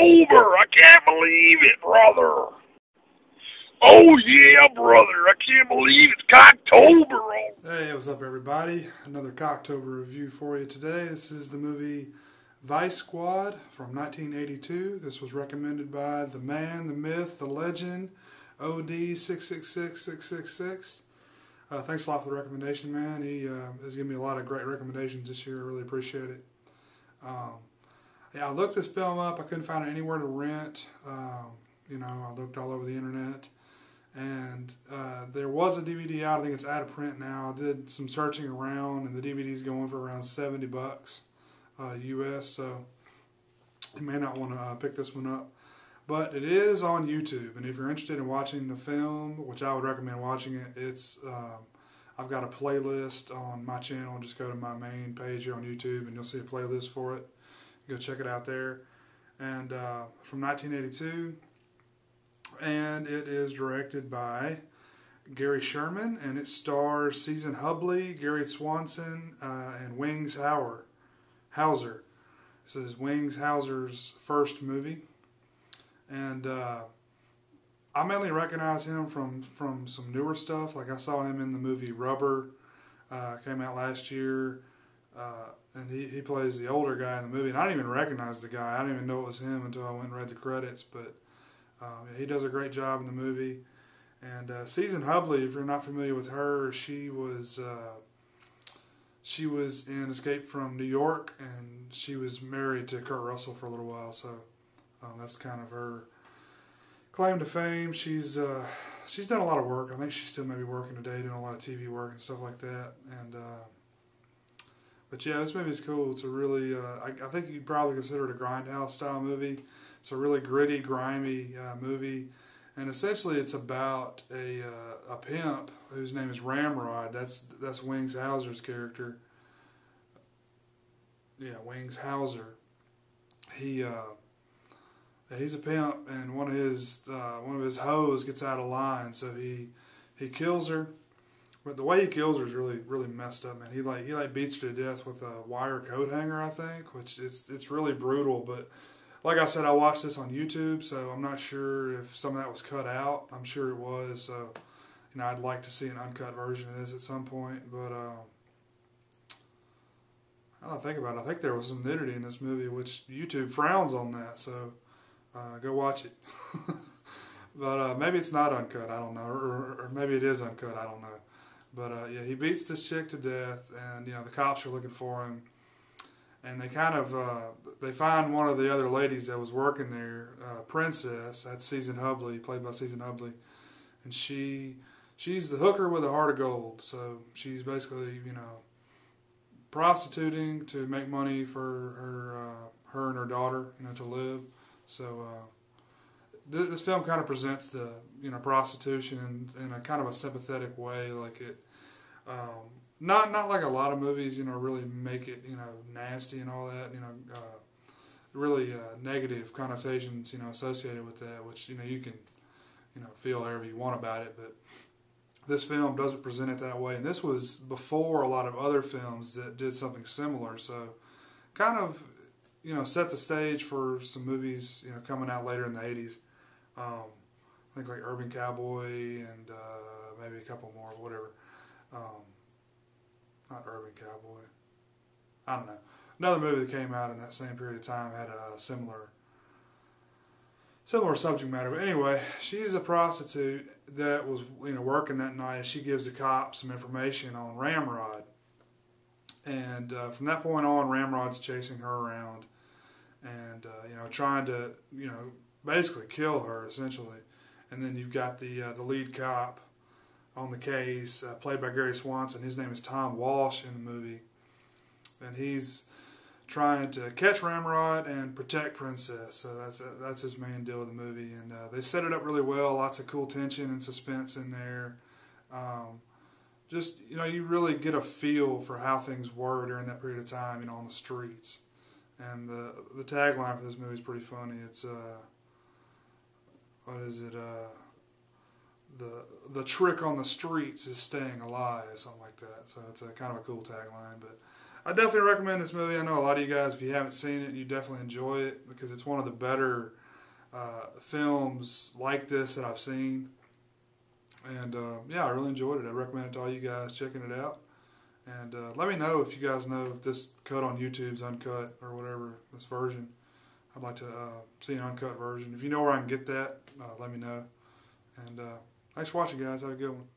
Cocktober! I can't believe it, brother. Oh yeah, brother. I can't believe it's Cocktober. Hey, what's up everybody? Another Cocktober review for you today. This is the movie Vice Squad from 1982. This was recommended by the man, the myth, the legend, OD666666. Thanks a lot for the recommendation, man. He has given me a lot of great recommendations this year. I really appreciate it. Yeah, I looked this film up. I couldn't find it anywhere to rent. I looked all over the internet. And there was a DVD out. I think it's out of print now. I did some searching around, and the DVD's going for around $70 US. So you may not want to pick this one up, but it is on YouTube. And if you're interested in watching the film, which I would recommend watching it, it's I've got a playlist on my channel. Just go to my main page here on YouTube, and you'll see a playlist for it. Go check it out there. And from 1982. And it is directed by Gary Sherman, and it stars Season Hubley, Gary Swanson, and Wings Hauser. This is Wings Hauser's first movie, and I mainly recognize him from some newer stuff. Like I saw him in the movie Rubber, came out last year, and he plays the older guy in the movie. And I didn't even recognize the guy. I didn't even know it was him until I went and read the credits, but he does a great job in the movie. And Season Hubley, if you're not familiar with her, she was in Escape from New York, and she was married to Kurt Russell for a little while. So that's kind of her claim to fame. She's done a lot of work. I think she's still maybe working today, doing a lot of TV work and stuff like that. And but yeah, this movie is cool. It's a really I think you'd probably consider it a grindhouse style movie. It's a really gritty, grimy movie, and essentially it's about a pimp whose name is Ramrod. That's Wings Hauser's character. Yeah, Wings Hauser. He's a pimp, and one of his hoes gets out of line, so he kills her. But the way he kills her is really messed up, man. He beats her to death with a wire coat hanger, I think, which it's really brutal, but. Like I said, I watched this on YouTube, so I'm not sure if some of that was cut out. I'm sure it was, so I'd like to see an uncut version of this at some point. But now that I think about it, I think there was some nudity in this movie, which YouTube frowns on that. So go watch it. But maybe it's not uncut. I don't know, or maybe it is uncut. I don't know. But yeah, he beats this chick to death, and the cops are looking for him. And they kind of, they find one of the other ladies that was working there, Princess, that's Season Hubley, played by Season Hubley. And she's the hooker with a heart of gold. So she's basically, prostituting to make money for her and her daughter, to live. So this film kind of presents the, prostitution in a kind of a sympathetic way, like it. Not like a lot of movies, really make it, nasty and all that, really negative connotations, associated with that, which, you can, feel however you want about it, but this film doesn't present it that way, and this was before a lot of other films that did something similar, so kind of, set the stage for some movies, coming out later in the 80s, I think like Urban Cowboy and maybe a couple more, whatever. Not Urban Cowboy. I don't know. Another movie that came out in that same period of time had a similar subject matter. But anyway, she's a prostitute that was working that night, and she gives the cops some information on Ramrod. And from that point on, Ramrod's chasing her around, and trying to basically kill her essentially. And then you've got the lead cop on the case, played by Gary Swanson. His name is Tom Walsh in the movie, and he's trying to catch Ramrod and protect Princess. So that's his main deal of the movie, and they set it up really well. Lots of cool tension and suspense in there. Just you really get a feel for how things were during that period of time, on the streets. And the tagline for this movie is pretty funny. It's what is it? The trick on the streets is staying alive, something like that. So it's a kind of a cool tagline. But I definitely recommend this movie. I know a lot of you guys, if you haven't seen it, you definitely enjoy it because it's one of the better films like this that I've seen. And yeah, I really enjoyed it. I recommend it to all you guys checking it out. And let me know if you guys know if this cut on YouTube's uncut or whatever, this version. I'd like to see an uncut version. If you know where I can get that, let me know. And thanks for watching, guys. Have a good one.